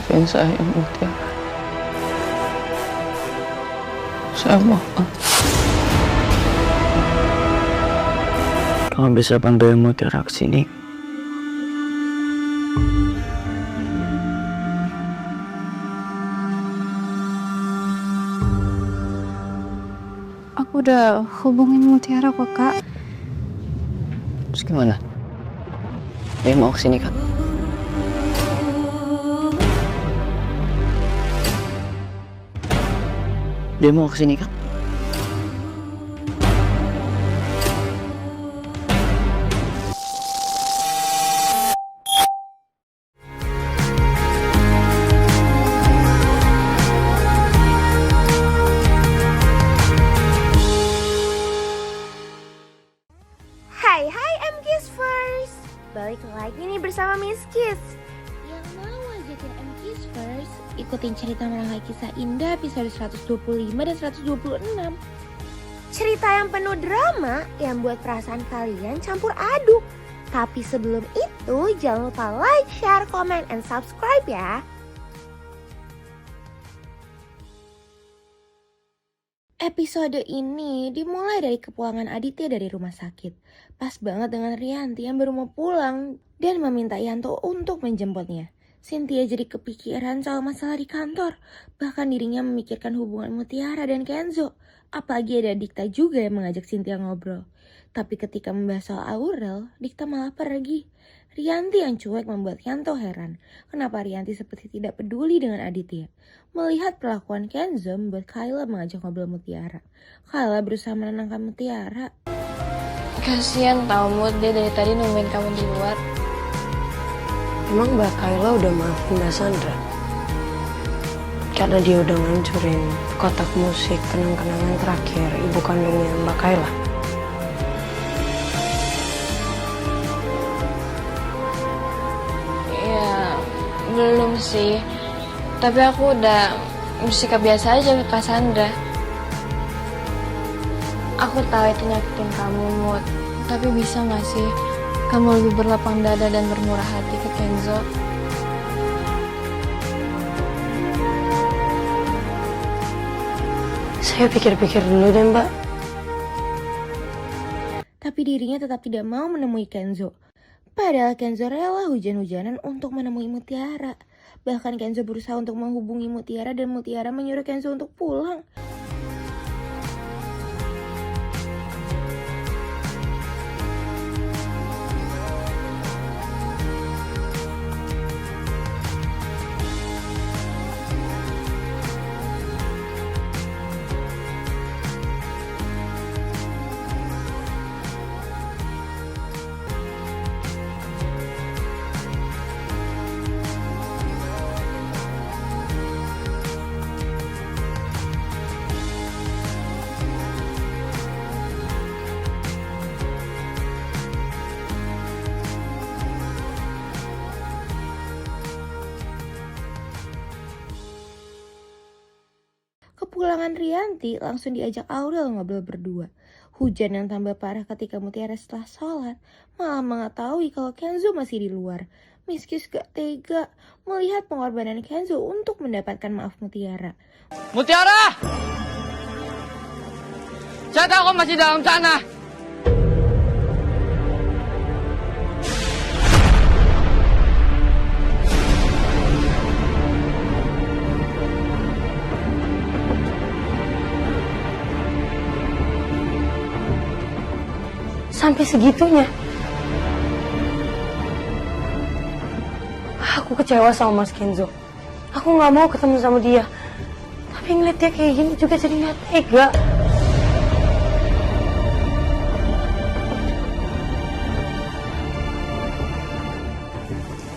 Maafin saya, Mutiara. Saya mohon. Kamu bisa panggil Mutiara ke sini? Aku udah hubungin Mutiara kok, Kak. Terus gimana? Dia mau ke sini kan? Dia mau ke sini kan? Hai MKiss First, balik lagi nih bersama Miss Kiss. Yang mau ajakin MKiss First ikutin cerita merangkai kisah indah episode 125 dan 126. Cerita yang penuh drama yang buat perasaan kalian campur aduk. Tapi sebelum itu jangan lupa like, share, comment, and subscribe ya. Episode ini dimulai dari kepulangan Aditya dari rumah sakit. Pas banget dengan Rianti yang baru mau pulang dan meminta Yanto untuk menjemputnya. Cynthia jadi kepikiran soal masalah di kantor. Bahkan dirinya memikirkan hubungan Mutiara dan Kenzo. Apalagi ada Dikta juga yang mengajak Cynthia ngobrol. Tapi ketika membahas soal Aurel, Dikta malah pergi. Rianti yang cuek membuat Yanto heran. Kenapa Rianti seperti tidak peduli dengan Aditya. Melihat perlakuan Kenzo membuat Kayla mengajak ngobrol Mutiara. Kayla berusaha menenangkan Mutiara. Kasian tau Mut, dia dari tadi nungguin kamu di luar. Emang Mbak Kayla udah maafin Mbak Sandra? Karena dia udah ngancurin kotak musik kenang-kenangan terakhir ibu kandungnya Mbak Kayla. Ya, belum sih. Tapi aku udah bersikap biasa aja ke Cassandra. Aku tahu itu nyakitin kamu, Mut. Tapi bisa gak sih kamu lebih berlapang dada dan bermurah hati ke Kenzo? Saya pikir-pikir dulu deh Mbak. Tapi dirinya tetap tidak mau menemui Kenzo. Padahal Kenzo rela hujan-hujanan untuk menemui Mutiara. Bahkan Kenzo berusaha untuk menghubungi Mutiara dan Mutiara menyuruh Kenzo untuk pulang. Kepulangan Rianti langsung diajak Aurel ngobrol berdua. Hujan yang tambah parah ketika Mutiara setelah sholat malah mengetahui kalau Kenzo masih di luar. Miss Kiss gak tega melihat pengorbanan Kenzo untuk mendapatkan maaf Mutiara. Mutiara! Saya tahu kamu masih dalam sana. Sampai segitunya. Aku kecewa sama Mas Kenzo. Aku gak mau ketemu sama dia. Tapi ngeliat dia kayak gini juga jadi gak tega.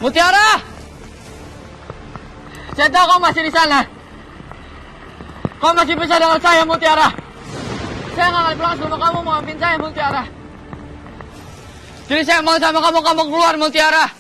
Mutiara! Saya tahu kamu masih di sana. Kamu masih bisa dengan saya, Mutiara. Saya nggak akan pulang sebelum kamu maafin saya, Mutiara. Jadi saya mau sama kamu keluar, Mutiara.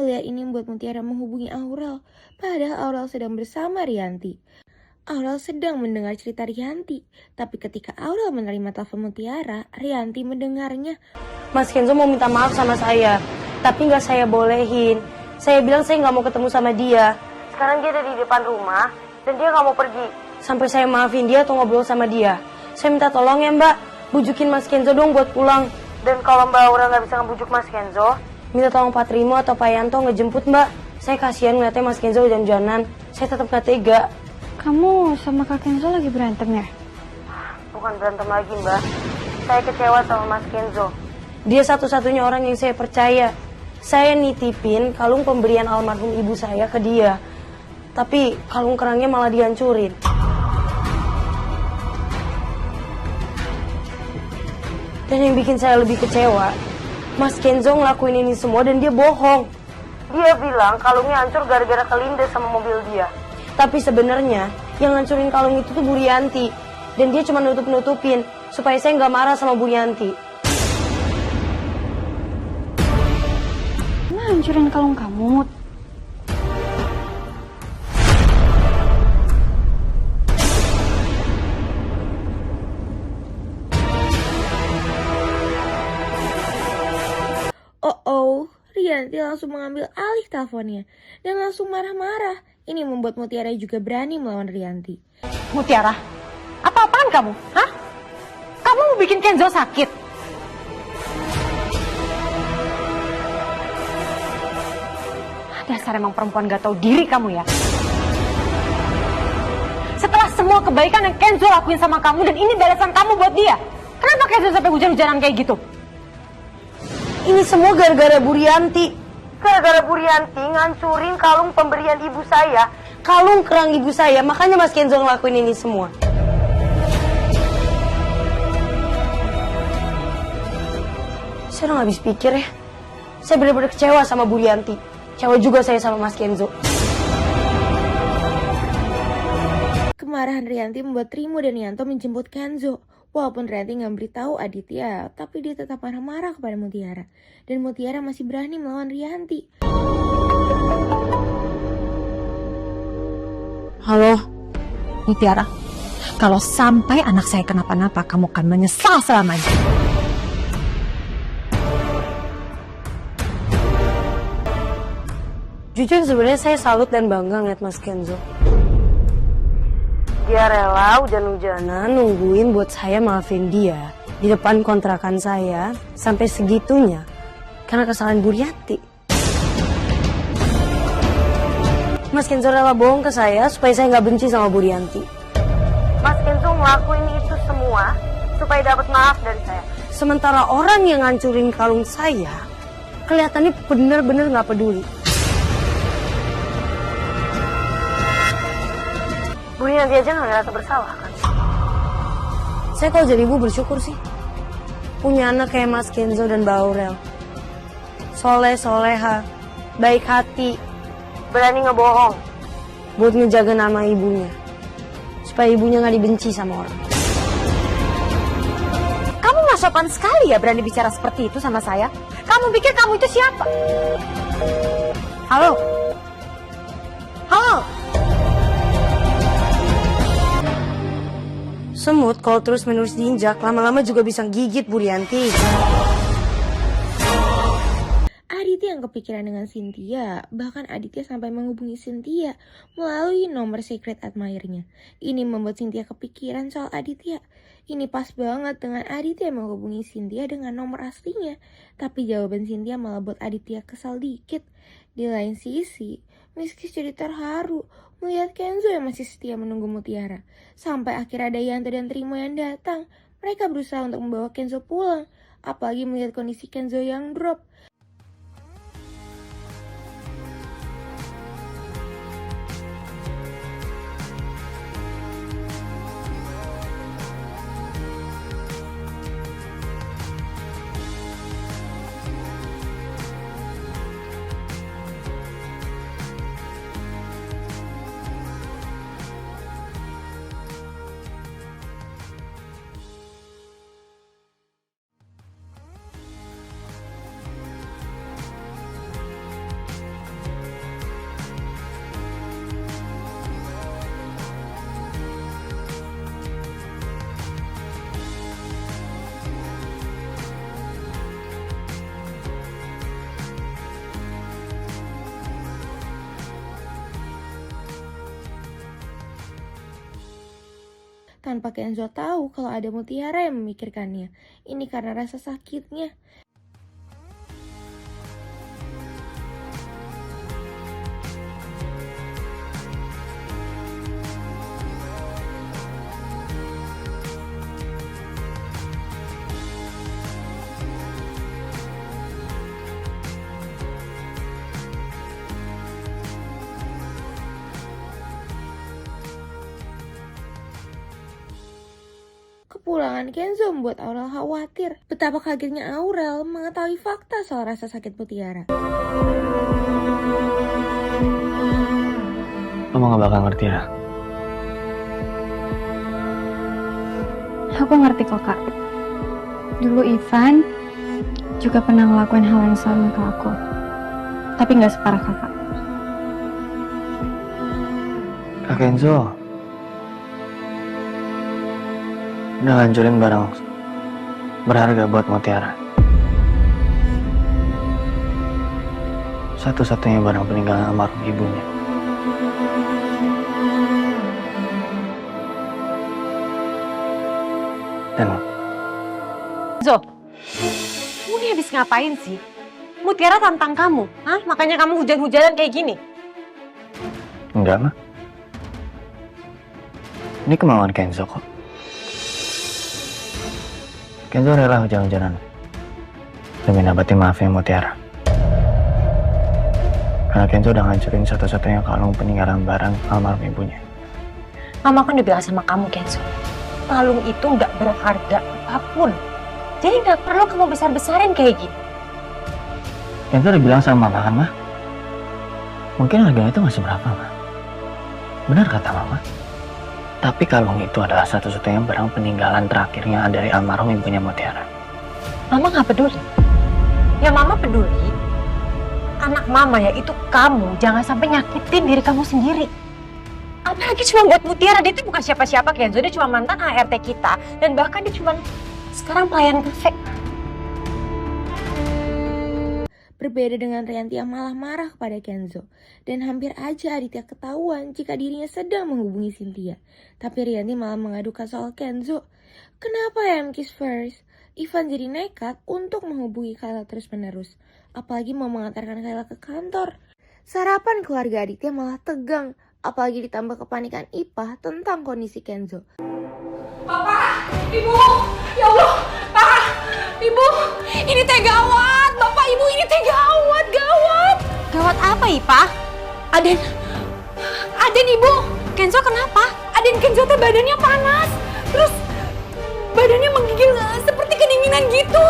Melihat ini membuat Mutiara menghubungi Aurel, padahal Aurel sedang bersama Rianti. Aurel sedang mendengar cerita Rianti, tapi ketika Aurel menerima telepon Mutiara, Rianti mendengarnya. Mas Kenzo mau minta maaf sama saya, tapi nggak saya bolehin. Saya bilang saya nggak mau ketemu sama dia. Sekarang dia ada di depan rumah, dan dia nggak mau pergi. Sampai saya maafin dia atau ngobrol sama dia. Saya minta tolong ya Mbak, bujukin Mas Kenzo dong buat pulang. Dan kalau Mbak Aurel nggak bisa ngebujuk Mas Kenzo, minta tolong Pak Trimo atau Pak Yanto ngejemput Mbak. Saya kasihan ngeliatnya Mas Kenzo hujan-hujanan. Saya tetap nggak tega. Kamu sama Kak Kenzo lagi berantem ya? Bukan berantem lagi Mbak. Saya kecewa sama Mas Kenzo. Dia satu-satunya orang yang saya percaya. Saya nitipin kalung pemberian almarhum ibu saya ke dia. Tapi kalung kerangnya malah dihancurin. Dan yang bikin saya lebih kecewa, Mas Kenzo ngelakuin ini semua dan dia bohong. Dia bilang kalungnya hancur gara-gara kelindes sama mobil dia. Tapi sebenarnya yang ngancurin kalung itu tuh Bu Rianti. Dan dia cuma nutup-nutupin supaya saya nggak marah sama Bu Rianti. Emang hancurin kalung kamu? Oh, Rianti langsung mengambil alih teleponnya dan langsung marah-marah. Ini membuat Mutiara juga berani melawan Rianti. Mutiara, apa-apaan kamu? Hah? Kamu mau bikin Kenzo sakit? Dasar emang perempuan gak tahu diri kamu ya. Setelah semua kebaikan yang Kenzo lakuin sama kamu dan ini balasan kamu buat dia. Kenapa Kenzo sampai hujan-hujanan kayak gitu? Ini semua gara-gara Bu Rianti. Gara-gara Bu Rianti ngancurin kalung pemberian ibu saya. Kalung kerang ibu saya, makanya Mas Kenzo ngelakuin ini semua. Saya udah gak habis pikir ya. Saya benar-benar kecewa sama Bu Rianti. Kecewa juga saya sama Mas Kenzo. Kemarahan Rianti membuat Trimo dan Yanto menjemput Kenzo. Walaupun Rianti nggak beritahu Aditya, tapi dia tetap marah-marah kepada Mutiara. Dan Mutiara masih berani melawan Rianti. Halo, Mutiara. Kalau sampai anak saya kenapa-napa, kamu akan menyesal selamanya. Jujur sebenarnya saya salut dan bangga ngeliat Mas Kenzo. Dia rela hujan-hujanan nungguin buat saya maafin dia di depan kontrakan saya sampai segitunya karena kesalahan Bu Rianti. Mas Kenzo rela bohong ke saya supaya saya nggak benci sama Bu Rianti. Mas Kenzo ngelakuin itu semua supaya dapat maaf dari saya. Sementara orang yang ngancurin kalung saya kelihatannya bener-bener nggak peduli. Bu Rianti aja nggak ngerasa bersalah kan? Saya kalau jadi ibu bersyukur sih. Punya anak kayak Mas Kenzo dan Mbak Aurel. Soleh, soleha, baik hati, berani ngebohong. Buat ngejaga nama ibunya. Supaya ibunya nggak dibenci sama orang. Kamu nggak sopan sekali ya berani bicara seperti itu sama saya. Kamu pikir kamu itu siapa? Halo? Halo? Semut kalau terus-menerus diinjak, lama-lama juga bisa gigit Bu Rianti. Aditya yang kepikiran dengan Cynthia, bahkan Aditya sampai menghubungi Cynthia melalui nomor secret admirer-nya. Ini membuat Cynthia kepikiran soal Aditya. Ini pas banget dengan Aditya menghubungi Cynthia dengan nomor aslinya. Tapi jawaban Cynthia malah buat Aditya kesal dikit. Di lain sisi, Miskis jadi terharu melihat Kenzo yang masih setia menunggu Mutiara. Sampai akhirnya ada Yanto dan Trimo yang datang. Mereka berusaha untuk membawa Kenzo pulang. Apalagi melihat kondisi Kenzo yang drop. tanpa Kenzo tahu kalau ada Mutiara yang memikirkannya. Ini karena rasa sakitnya. Kepulangan Kenzo membuat Aurel khawatir. Betapa kagetnya Aurel mengetahui fakta soal rasa sakit Mutiara. Kamu gak bakal ngerti ya. Aku ngerti kok, Kak. Dulu Ivan juga pernah ngelakuin hal yang sama ke aku. Tapi nggak separah kakak. Kak Kenzo udah hancurin barang berharga buat Mutiara. Satu-satunya barang peninggalan almarhum ibunya. Dan Zo, kamu ini habis ngapain sih? Mutiara tantang kamu, hah? Makanya kamu hujan-hujanan kayak gini. enggak mah. Ini kemauan Kenzo kok. Kenzo rela hujan-hujanan demi dapetin maafnya Mutiara. Karena Kenzo udah ngancurin satu-satunya kalung peninggalan barang almarhum ibunya. Mama kan udah bilang sama kamu, Kenzo. Kalung itu nggak berharga apapun. Jadi nggak perlu kamu besar-besarin kayak gini. Kenzo udah bilang sama Mama kan, Mah? Mungkin harganya itu masih berapa, Mah? Benar kata Mama. Tapi kalung itu adalah satu-satunya barang peninggalan terakhirnya dari almarhum ibunya Mutiara. Mama nggak peduli. Yang Mama peduli, anak Mama yaitu kamu jangan sampai nyakitin diri kamu sendiri. Apalagi cuma buat Mutiara, dia itu bukan siapa-siapa, Kenzo. Dia cuma mantan ART kita. Dan bahkan dia cuma sekarang pelayan kafe. Berbeda dengan Rianti yang malah marah kepada Kenzo. Dan hampir aja Aditya ketahuan jika dirinya sedang menghubungi Cynthia. Tapi Rianti malah mengadukan soal Kenzo. Kenapa ya kiss first? Ivan jadi nekat untuk menghubungi Kayla terus-menerus. Apalagi mau mengantarkan Kayla ke kantor. Sarapan keluarga Aditya malah tegang. Apalagi ditambah kepanikan Ipah tentang kondisi Kenzo. Bapak, Ibu, ya Allah, Pak, Ibu, ini teh gawat, Bapak, Ibu, ini teh gawat, gawat. Gawat apa, Ipah? Aden Ibu, Kenzo kenapa? Aden Kenzo teh badannya panas, terus badannya menggigil seperti kedinginan gitu.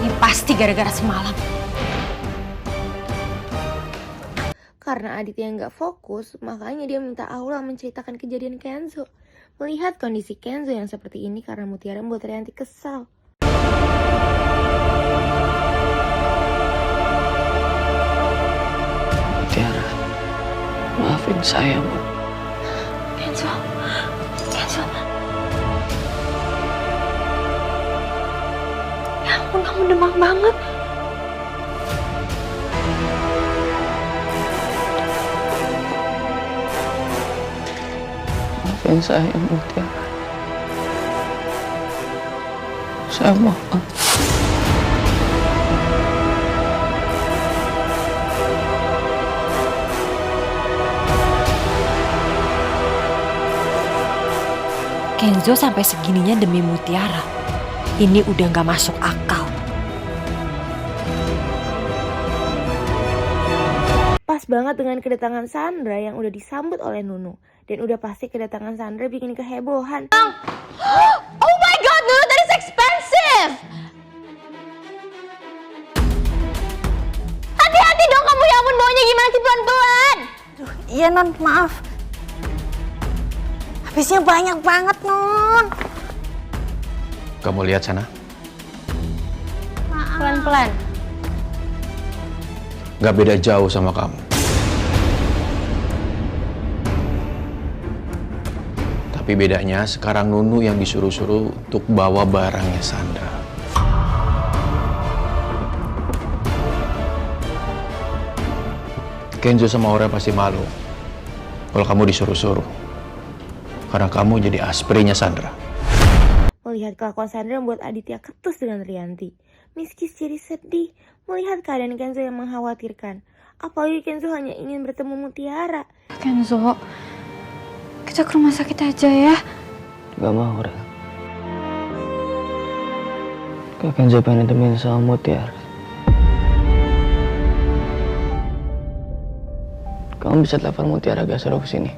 Ini pasti gara-gara semalam. Karena Aditya nggak fokus, makanya dia minta Aurel menceritakan kejadian Kenzo. Melihat kondisi Kenzo yang seperti ini karena Mutiara membuat Rianti kesal. Mutiara, maafin saya, Bu. Kenzo. Ya ampun, kamu demam banget. Maafin saya, Mutiara. Saya mohon. Kenzo sampai segininya demi Mutiara. Ini udah gak masuk akal. Pas banget dengan kedatangan Sandra yang udah disambut oleh Nunu. Dan udah pasti kedatangan Sandra bikin kehebohan. Oh my God, Nunu, that is expensive. Hati-hati dong kamu, ya ampun, bawanya gimana sih, pelan-pelan. Iya, Non, maaf. Habisnya banyak banget, Non. Kamu lihat sana? Pelan-pelan. Gak beda jauh sama kamu. Tapi bedanya sekarang Nunu yang disuruh-suruh untuk bawa barangnya Sandra. Kenzo sama Aurel pasti malu kalau kamu disuruh-suruh. Karena kamu jadi asprinya Sandra. Melihat kelakuan Sandra membuat Aditya ketus dengan Rianti. Miskis jadi sedih melihat keadaan Kenzo yang mengkhawatirkan. Apalagi Kenzo hanya ingin bertemu Mutiara. Kenzo, kita ke rumah sakit aja ya. Gak mau, Rel. Kak Kenzo pengen temenin sama Mutiara. Kamu bisa telepon Mutiara gak suruh kesini?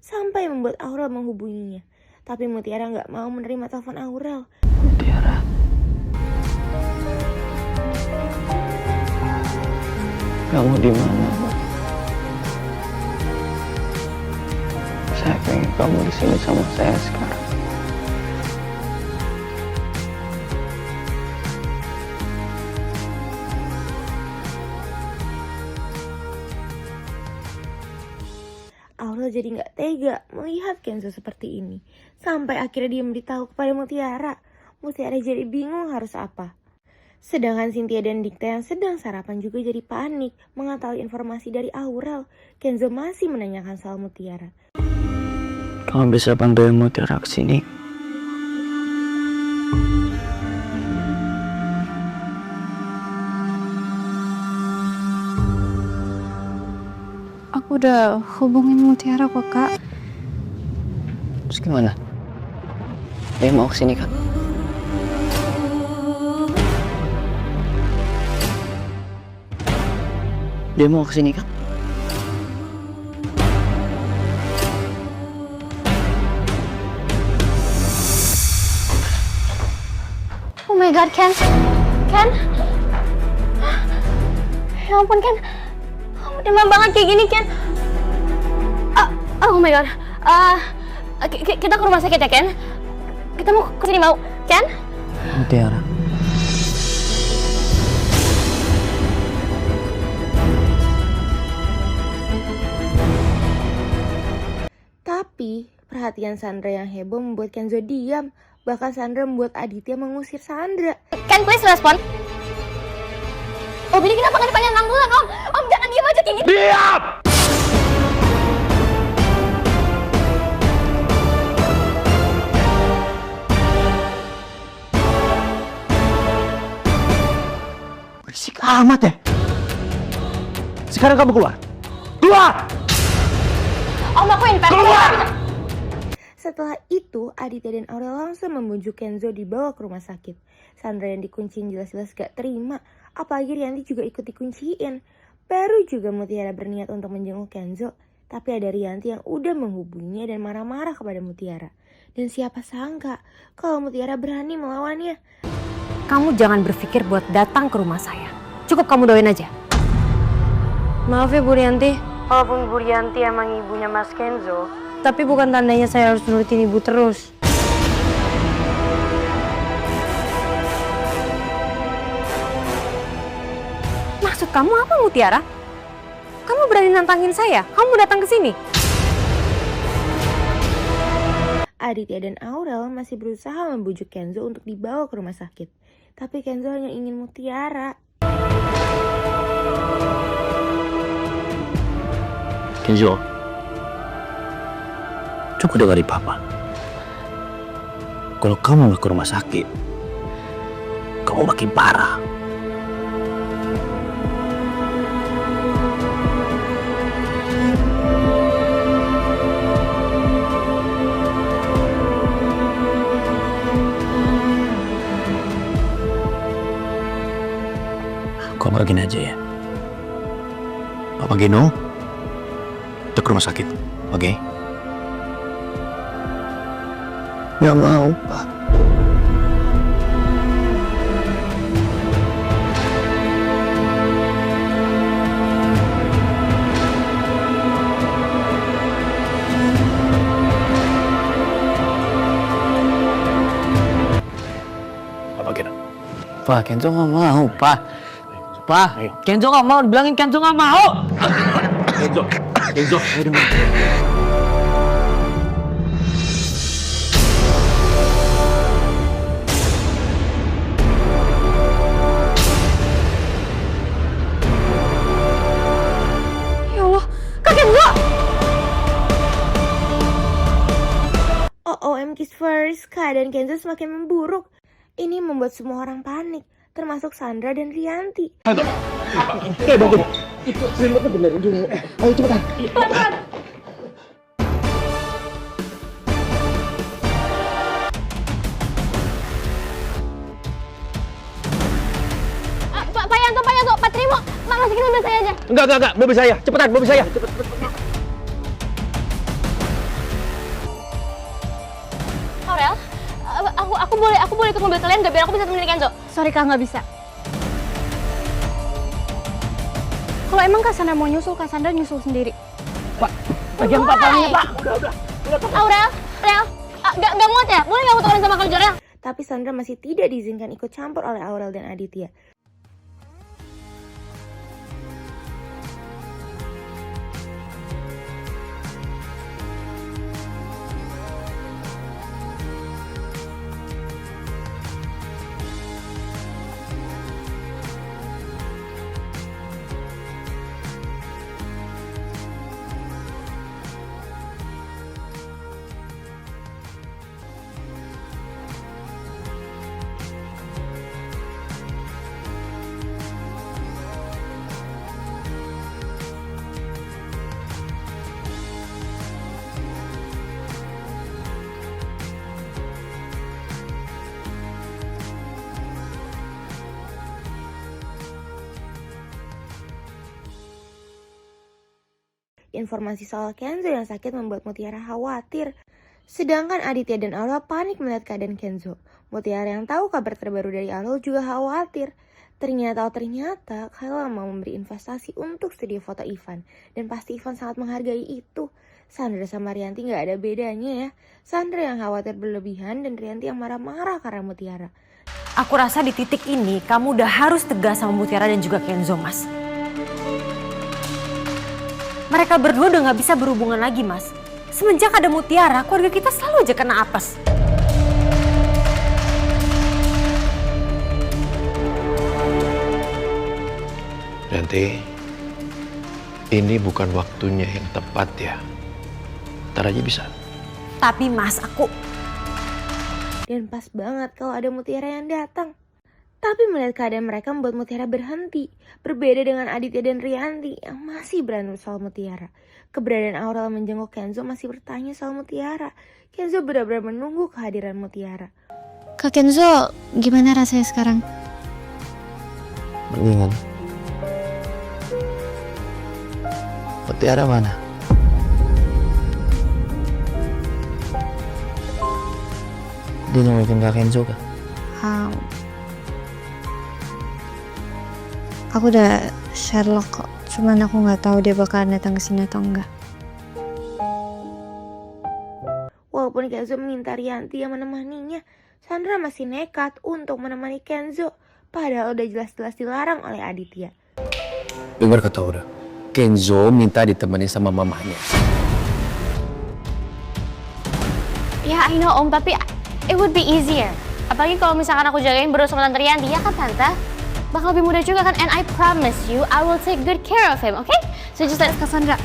Sampai membuat Aurel menghubunginya. Tapi Mutiara nggak mau menerima telepon Aurel. Mutiara. Kamu di mana? Saya pengen kamu di sini sama saya sekarang. Aurel jadi nggak tega melihat Kenzo seperti ini. Sampai akhirnya dia memberitahu kepada Mutiara. Mutiara jadi bingung harus apa. Sedangkan Cynthia dan Dikta yang sedang sarapan juga jadi panik mengetahui informasi dari Aurel. Kenzo masih menanyakan soal Mutiara. Kamu bisa bantuin Mutiara kesini? Aku udah hubungin Mutiara kok, Kak. Terus gimana? Dia mau kesini kan? Dia mau kesini kan? Oh my god, Ken. Ken? Ya ampun, Ken. Kamu demam banget kayak gini, Ken. Oh my god. Kita ke rumah sakit ya, Ken? Kita mau kesini mau, Ken? Mutiara. Tapi perhatian Sandra yang heboh membuat Kenzo diam. Bahkan Sandra membuat Aditya mengusir Sandra. Ken, please respon. Om, ini kenapa nggak dipanggil nanggulan, Om? Om, jangan diam aja kayak gini. Diam! Berisik amat ya. Sekarang kamu keluar. Keluar! Om, aku invest. Setelah itu, Aditya dan Aurel langsung membujuk Kenzo dibawa ke rumah sakit. Sandra yang dikunciin jelas-jelas gak terima. Apalagi Rianti juga ikut dikunciin. Baru juga Mutiara berniat untuk menjenguk Kenzo. Tapi ada Rianti yang udah menghubunginya dan marah-marah kepada Mutiara. Dan siapa sangka kalau Mutiara berani melawannya. Kamu jangan berpikir buat datang ke rumah saya. Cukup kamu doain aja. Maaf ya Bu Rianti. Walaupun Bu Rianti emang ibunya Mas Kenzo, tapi bukan tandanya saya harus nurutin ibu terus. Maksud kamu apa, Mutiara? Kamu berani nantangin saya? Kamu datang ke sini? Aditya dan Aurel masih berusaha membujuk Kenzo untuk dibawa ke rumah sakit. Tapi Kenzo hanya ingin Mutiara. Kenzo, coba dengar dari Papa. Kalau kamu nggak ke rumah sakit, kamu makin parah. Kamu gini aja ya. Papa Gino, kita ke rumah sakit, oke? Gak mau, Pak. Papa Gino. Pak, Kenzo gak mau, Pak. Pak, Kenzo gak mau. Bilangin Kenzo gak mau. Kenzo, ayo dengar. MK's first, keadaan Kenzo semakin memburuk. Ini membuat semua orang panik, termasuk Sandra dan Rianti. Pak Yanto, Pak Trimo, Pak masukin mobil saya aja. Enggak, mobil saya. Cepetan, mobil saya. Aurel, aku boleh ikut mobil kalian nggak biar aku bisa temenin Kenzo? Sorry Kak, nggak bisa. Kalau emang Kak Sandra mau nyusul, Kak Sandra nyusul sendiri. Bagian papanya, Pak. Aurel, nggak muat ya? Boleh nggak fotokan sama Kak Aurel? Tapi Sandra masih tidak diizinkan ikut campur oleh Aurel dan Aditya. Informasi soal Kenzo yang sakit membuat Mutiara khawatir. Sedangkan Aditya dan Aurel panik melihat keadaan Kenzo. Mutiara yang tahu kabar terbaru dari Aurel juga khawatir. Ternyata Kayla mau memberi investasi untuk studio foto Ivan. Dan pasti Ivan sangat menghargai itu. Sandra sama Rianti gak ada bedanya ya. Sandra yang khawatir berlebihan dan Rianti yang marah-marah karena Mutiara. Aku rasa di titik ini kamu udah harus tegas sama Mutiara dan juga Kenzo, Mas. Mereka berdua udah gak bisa berhubungan lagi, Mas. Semenjak ada Mutiara, keluarga kita selalu aja kena apes. Nanti ini bukan waktunya yang tepat ya. Ntar aja bisa. Tapi Mas, aku... Dan pas banget kalau ada Mutiara yang datang. Tapi melihat keadaan mereka membuat Mutiara berhenti. Berbeda dengan Aditya dan Rianti yang masih berantem soal Mutiara. Keberadaan Aurel menjenguk Kenzo masih bertanya soal Mutiara. Kenzo benar-benar menunggu kehadiran Mutiara. Kak Kenzo, gimana rasanya sekarang? Mendingan. Mutiara mana? Dia nengokin Kak Kenzo kah? Aku udah Sherlock kok. Cuman aku nggak tahu dia bakalan datang ke sini atau enggak. Walaupun Kenzo meminta Rianti yang menemaninya, Sandra masih nekat untuk menemani Kenzo. Padahal udah jelas-jelas dilarang oleh Aditya. Dengar kata Aura. Kenzo minta ditemani sama mamanya. Ya, I know Om, tapi it would be easier. Apalagi kalau misalkan aku jagain berdua sama Tante Rianti, ya kan Tante? Bakal lebih mudah juga kan, and I promise you, I will take good care of him, okay? So just let Cassandra.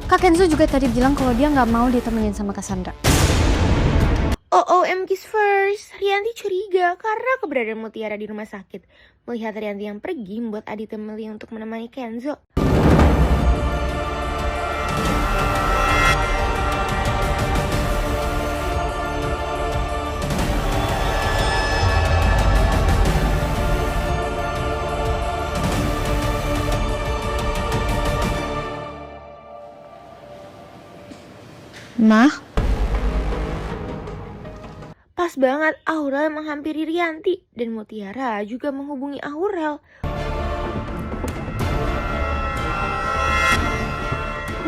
Kak Kenzo juga tadi bilang kalau dia nggak mau ditemenin sama Cassandra. MK's first. Rianti curiga karena keberadaan Mutiara di rumah sakit. Melihat Rianti yang pergi membuat Aditya memilih untuk menemani Kenzo. Ma? Pas banget Aurel menghampiri Rianti dan Mutiara juga menghubungi Aurel.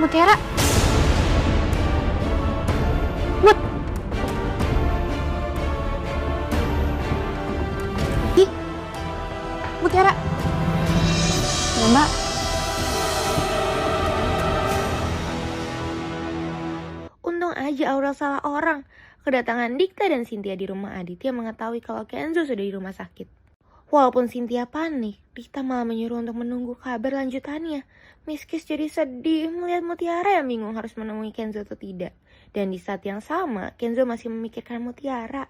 Mutiara? Mutiara? Ya, Mbak. Untung aja Aurel salah orang. Kedatangan Dikta dan Cynthia di rumah Aditya mengetahui kalau Kenzo sudah di rumah sakit. Walaupun Cynthia panik, Rita malah menyuruh untuk menunggu kabar lanjutannya. Miss Kiss jadi sedih melihat Mutiara yang bingung harus menemui Kenzo atau tidak. Dan di saat yang sama, Kenzo masih memikirkan Mutiara.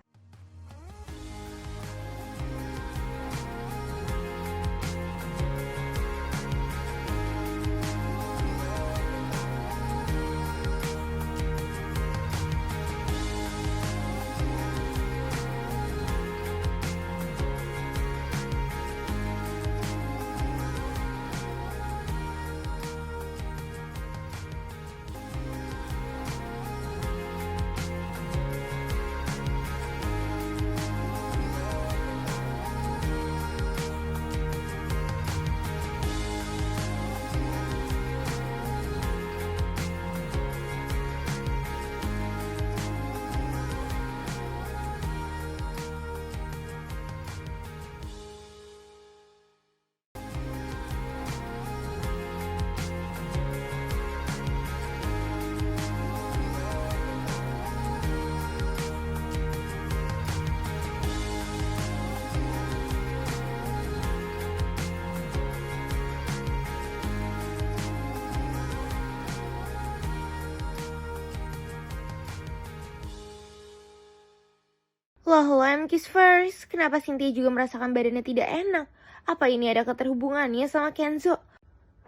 Loh, I'm Kiss first. Kenapa Cynthia juga merasakan badannya tidak enak? Apa ini ada keterhubungannya sama Kenzo?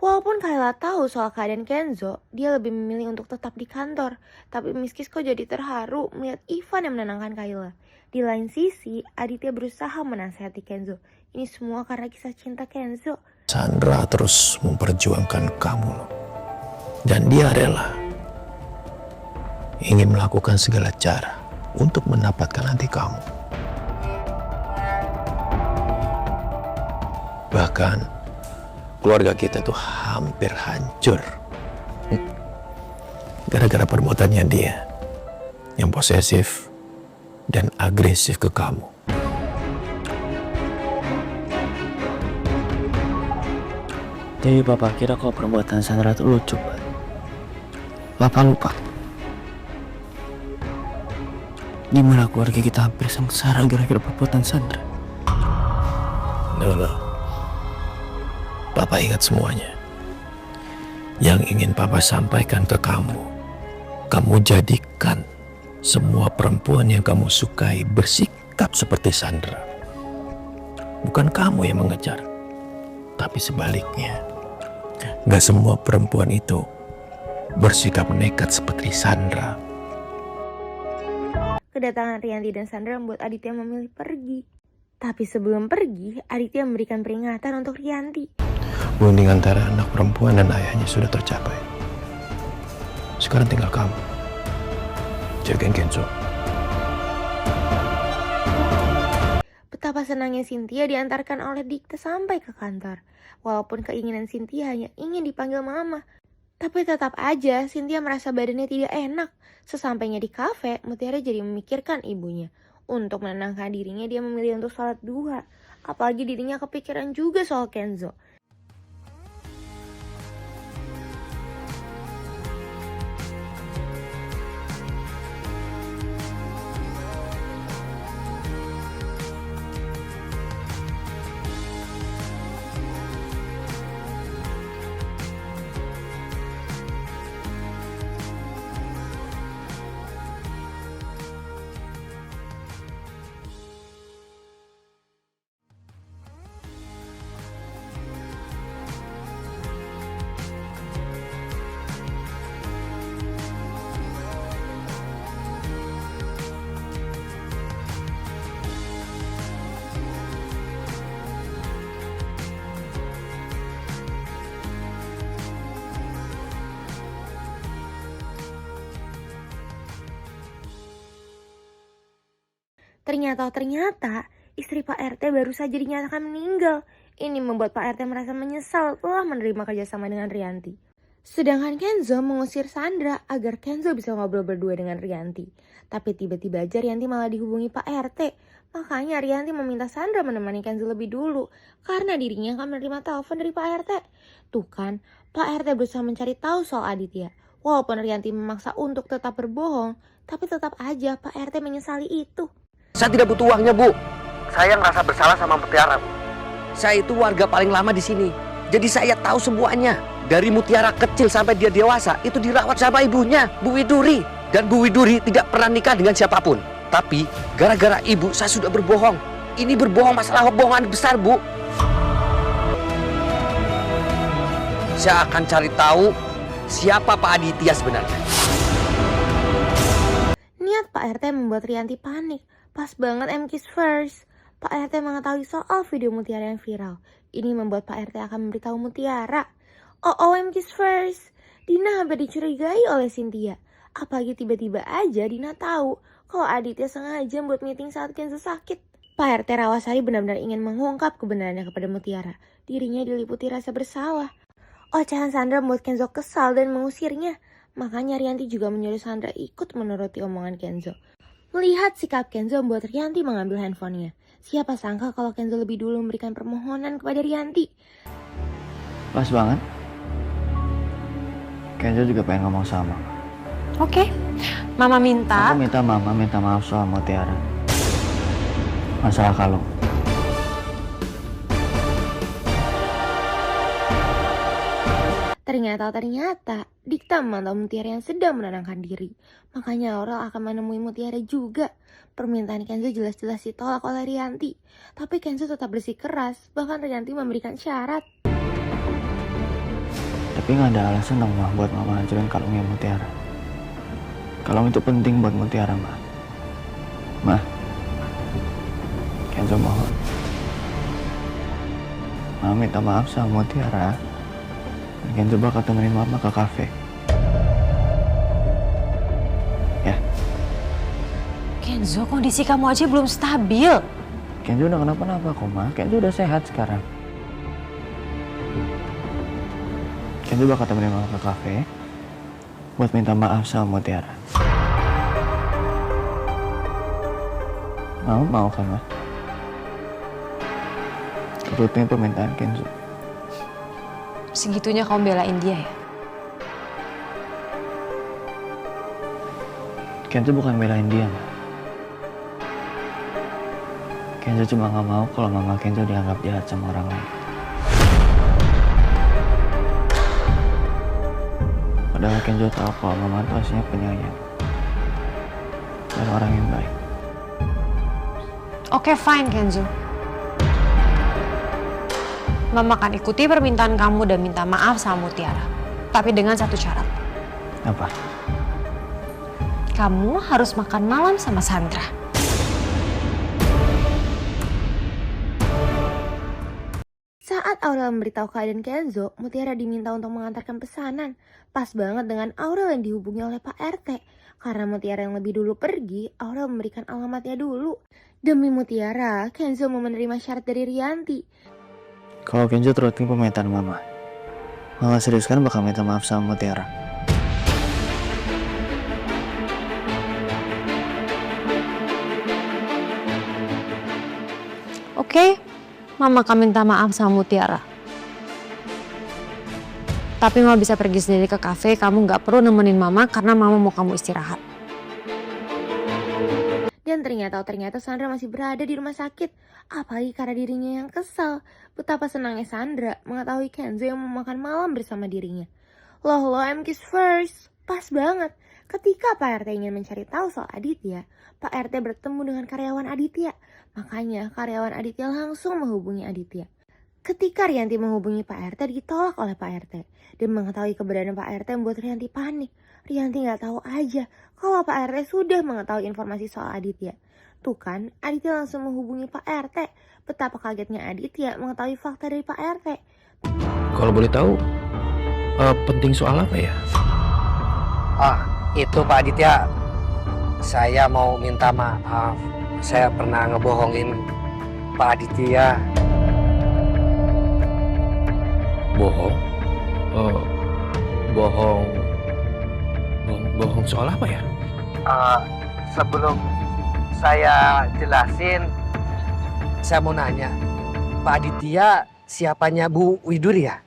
Walaupun Kayla tahu soal keadaan Kenzo, dia lebih memilih untuk tetap di kantor. Tapi Miss Kiss kok jadi terharu melihat Ivan yang menenangkan Kayla. Di lain sisi, Aditya berusaha menasihati Kenzo. Ini semua karena kisah cinta Kenzo. Sandra terus memperjuangkan kamu loh. Dan dia rela ingin melakukan segala cara untuk mendapatkan hati kamu. Bahkan keluarga kita tuh hampir hancur gara-gara perbuatannya dia yang posesif dan agresif ke kamu. Jadi Papa kira kalau perbuatan Sandra itu lucu, Pak. Papa lupa. Gimana keluarga kita hampir sengsara gara-gara perbuatan Sandra. No. Papa ingat semuanya. Yang ingin Papa sampaikan ke kamu jadikan semua perempuan yang kamu sukai bersikap seperti Sandra. Bukan kamu yang mengejar, tapi sebaliknya. Gak semua perempuan itu bersikap nekat seperti Sandra. Kedatangan Rianti dan Sandra membuat Aditya memilih pergi. Tapi sebelum pergi, Aditya memberikan peringatan untuk Rianti. Bonding antara anak perempuan dan ayahnya sudah tercapai. Sekarang tinggal kamu. Jagain Kenzo. Betapa senangnya Cynthia diantarkan oleh Dikta sampai ke kantor. Walaupun keinginan Cynthia hanya ingin dipanggil mama. Tapi tetap aja Cynthia merasa badannya tidak enak. Sesampainya di kafe, Mutiara jadi memikirkan ibunya. Untuk menenangkan dirinya, dia memilih untuk sholat duha. Apalagi dirinya kepikiran juga soal Kenzo. Ternyata istri Pak RT baru saja dinyatakan meninggal. Ini membuat Pak RT merasa menyesal telah menerima kerjasama dengan Rianti. Sedangkan Kenzo mengusir Sandra agar Kenzo bisa ngobrol berdua dengan Rianti. Tapi tiba-tiba aja Rianti malah dihubungi Pak RT. Makanya Rianti meminta Sandra menemani Kenzo lebih dulu karena dirinya akan menerima telepon dari Pak RT. Tuh kan, Pak RT berusaha mencari tahu soal Aditya. Walaupun Rianti memaksa untuk tetap berbohong, tapi tetap aja Pak RT menyesali itu. Saya tidak butuh uangnya, Bu. Saya ngerasa bersalah sama Mutiara, Bu. Saya itu warga paling lama di sini. Jadi saya tahu semuanya. Dari Mutiara kecil sampai dia dewasa itu dirawat sama ibunya, Bu Widuri. Dan Bu Widuri tidak pernah nikah dengan siapapun. Tapi gara-gara ibu saya sudah berbohong. Ini berbohong masalah bohongan besar, Bu. Saya akan cari tahu siapa Pak Aditya sebenarnya. Niat Pak RT membuat Rianti panik. Pas banget M-Kiss first. Pak RT mengetahui soal video Mutiara yang viral. Ini membuat Pak RT akan memberitahu Mutiara. Oh, M-Kiss first. Dina hampir dicurigai oleh Cynthia. Apalagi tiba-tiba aja Dina tahu kalau Aditya sengaja buat meeting saat Kenzo sakit. Pak RT Rawasari benar-benar ingin mengungkap kebenarannya kepada Mutiara. Dirinya diliputi rasa bersalah. Ocehan Sandra membuat Kenzo kesal dan mengusirnya. Makanya Rianti juga menyuruh Sandra ikut menuruti omongan Kenzo. Melihat sikap Kenzo membuat Rianti mengambil handphonenya. Siapa sangka kalau Kenzo lebih dulu memberikan permohonan kepada Rianti. Pas banget. Kenzo juga pengen ngomong sama. Oke. Mama minta. Aku minta Mama minta maaf soal Mutiara. Masalah kalung. Ternyata Dikta memantau Mutiara yang sedang menenangkan diri. Makanya Aurel akan menemui Mutiara juga. Permintaan Kenzo jelas-jelas ditolak oleh Rianti. Tapi Kenzo tetap bersikeras. Bahkan Rianti memberikan syarat. Tapi nggak ada alasan dong Mah buat Mama hancurin kalungnya Mutiara. Kalung itu penting buat Mutiara, Mah. Mah, Kenzo mohon. Mama minta maaf sama Mutiara. Kenzo bakal temenin Mama ke kafe. Ya. Kenzo, kondisi kamu aja belum stabil. Kenzo udah kenapa-napa kok, Ma. Kenzo udah sehat sekarang. Kenzo bakal temenin Mama ke kafe buat minta maaf sama Mutiara. Mau kan, Ma? Turutin permintaan Kenzo. Segitunya kamu belain dia ya? Kenzo bukan belain dia, Ma. Kenzo cuma gak mau kalau Mama Kenzo dianggap jahat sama orang lain. Padahal Kenzo tahu kalau Mama itu aslinya penyayang dan orang yang baik. Oke, fine Kenzo. Mama akan ikuti permintaan kamu dan minta maaf sama Mutiara. Tapi dengan satu syarat. Apa? Kamu harus makan malam sama Sandra. Saat Aurel memberitahu keadaan Kenzo, Mutiara diminta untuk mengantarkan pesanan. Pas banget dengan Aurel yang dihubungi oleh Pak RT. Karena Mutiara yang lebih dulu pergi, Aurel memberikan alamatnya dulu. Demi Mutiara, Kenzo mau menerima syarat dari Rianti. Kalau Kenzo turutin permintaan Mama serius kan bakal minta maaf sama Mutiara. Oke, Mama akan minta maaf sama Mutiara. Tapi Mama bisa pergi sendiri ke kafe, kamu gak perlu nemenin Mama karena Mama mau kamu istirahat. Dan ternyata Sandra masih berada di rumah sakit. Apalagi karena dirinya yang kesal. Betapa senangnya Sandra mengetahui Kenzo yang mau makan malam bersama dirinya. Loh, M-Kiss first. Pas banget. Ketika Pak RT ingin mencari tahu soal Aditya, Pak RT bertemu dengan karyawan Aditya. Makanya karyawan Aditya langsung menghubungi Aditya. Ketika Rianti menghubungi Pak RT ditolak oleh Pak RT. Dan mengetahui keberadaan Pak RT membuat Rianti panik. Rianti gak tahu aja kalau Pak RT sudah mengetahui informasi soal Aditya. Tuh kan, Aditya langsung menghubungi Pak RT. Betapa kagetnya Aditya mengetahui fakta dari Pak RT. Kalau boleh tahu, penting soal apa ya? Itu Pak Aditya. Saya mau minta maaf. Saya pernah ngebohongin Pak Aditya. Bohong? Bohong soal apa ya? Sebelum saya jelasin, saya mau nanya, Pak Aditya siapanya Bu Widuri ya?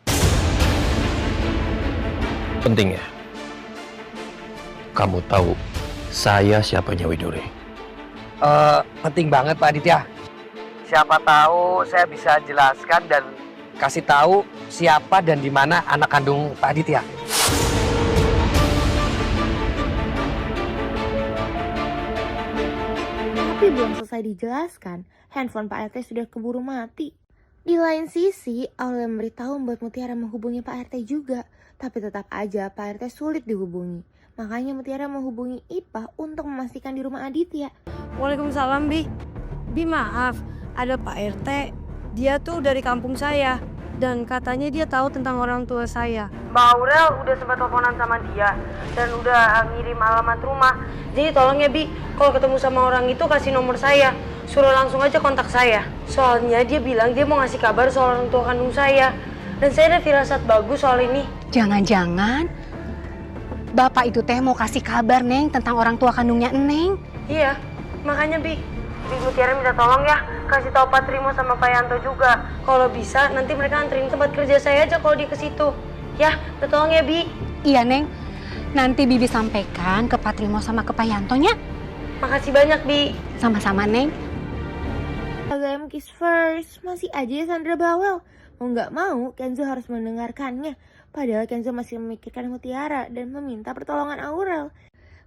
Penting ya? Kamu tahu saya siapanya Widuri? Penting banget Pak Aditya. Siapa tahu saya bisa jelaskan dan kasih tahu siapa dan di mana anak kandung Pak Aditya. Tapi belum selesai dijelaskan, handphone Pak RT sudah keburu mati. Di lain sisi, Aurel memberitahu membuat Mutiara menghubungi Pak RT juga. Tapi tetap aja Pak RT sulit dihubungi. Makanya Mutiara menghubungi Ipah untuk memastikan di rumah Aditya. Waalaikumsalam, Bi. Bi, maaf, ada Pak RT. Dia tuh dari kampung saya. Dan katanya dia tahu tentang orang tua saya. Mbak Aurel udah sempat teleponan sama dia. Dan udah ngirim alamat rumah. Jadi tolong ya, Bi, kalau ketemu sama orang itu kasih nomor saya. Suruh langsung aja kontak saya. Soalnya dia bilang dia mau ngasih kabar soal orang tua kandung saya. Dan saya ada firasat bagus soal ini. Jangan-jangan bapak itu teh mau kasih kabar, Neng, tentang orang tua kandungnya Neng. Iya, makanya Bi Mutiara minta tolong ya, kasih tahu Pak Trimo sama Pak Yanto juga. Kalau bisa nanti mereka anterin tempat kerja saya aja kalau dia ke situ. Ya, minta tolong ya, Bi. Iya, Neng. Nanti Bibi sampaikan ke Pak Trimo sama ke Pak Yantonya. Makasih banyak, Bi. Sama-sama, Neng. Agam kiss first, masih aja ya Sandra bawel. Mau nggak mau, Kenzo harus mendengarkannya. Padahal Kenzo masih memikirkan Mutiara dan meminta pertolongan Aurel.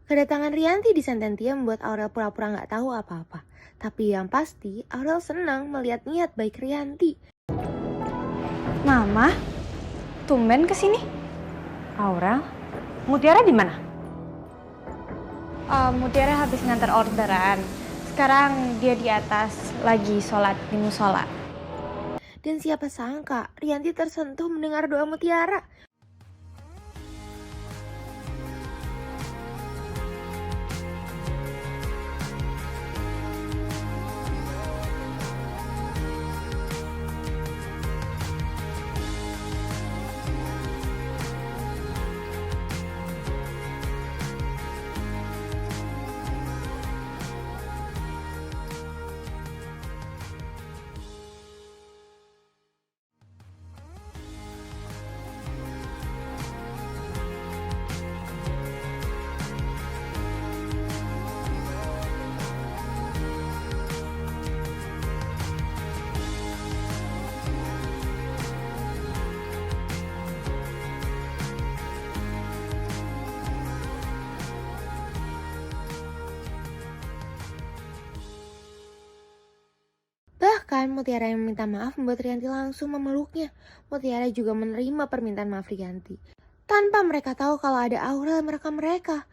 Kedatangan Rianti di Santentia membuat Aurel pura-pura nggak tahu apa-apa. Tapi yang pasti, Aurel senang melihat niat baik Rianti. Mama, tumben kesini? Aurel, Mutiara di mana? Mutiara habis ngantar orderan. Sekarang dia di atas, lagi sholat di musola. Dan siapa sangka, Rianti tersentuh mendengar doa Mutiara. Bahkan Mutiara yang meminta maaf membuat Rianti langsung memeluknya. Mutiara juga menerima permintaan maaf Rianti. Tanpa mereka tahu kalau ada Aurel merekam mereka.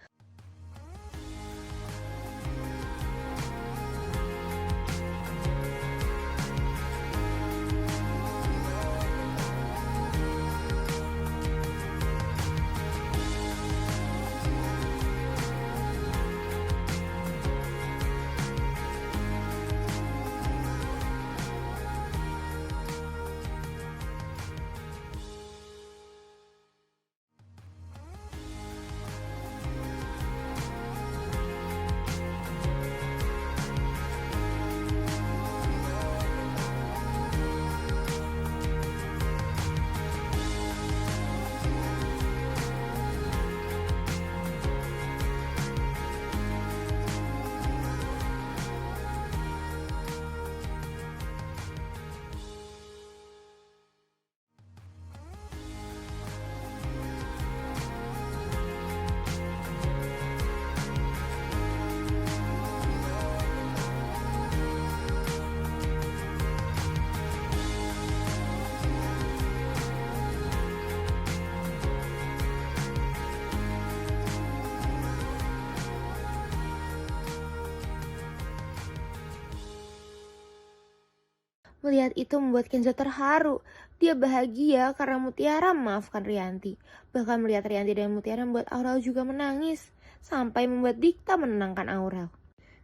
Melihat itu membuat Kenzo terharu. Dia bahagia karena Mutiara memaafkan Rianti. Bahkan melihat Rianti dan Mutiara membuat Aurel juga menangis. Sampai membuat Dikta menenangkan Aurel.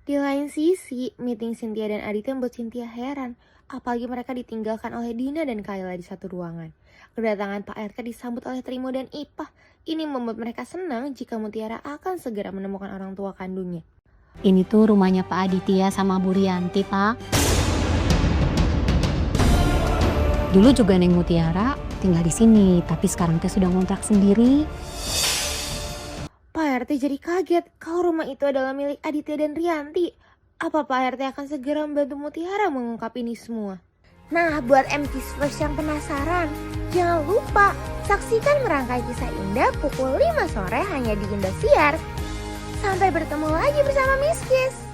Di lain sisi, meeting Cynthia dan Aditya membuat Cynthia heran. Apalagi mereka ditinggalkan oleh Dina dan Kayla di satu ruangan. Kedatangan Pak RT disambut oleh Trimo dan Ipah. Ini membuat mereka senang jika Mutiara akan segera menemukan orang tua kandungnya. Ini tuh rumahnya Pak Aditya sama Bu Rianti, Pak. Dulu juga Neng Mutiara tinggal di sini, tapi sekarang teh sudah ngontrak sendiri. Pak RT jadi kaget kalau rumah itu adalah milik Aditya dan Rianti. Apa Pak RT akan segera membantu Mutiara mengungkap ini semua? Nah, buat MKidsverse yang penasaran, jangan lupa saksikan merangkai kisah indah pukul 5 sore hanya di Indosiar. Sampai bertemu lagi bersama Miss Kiss.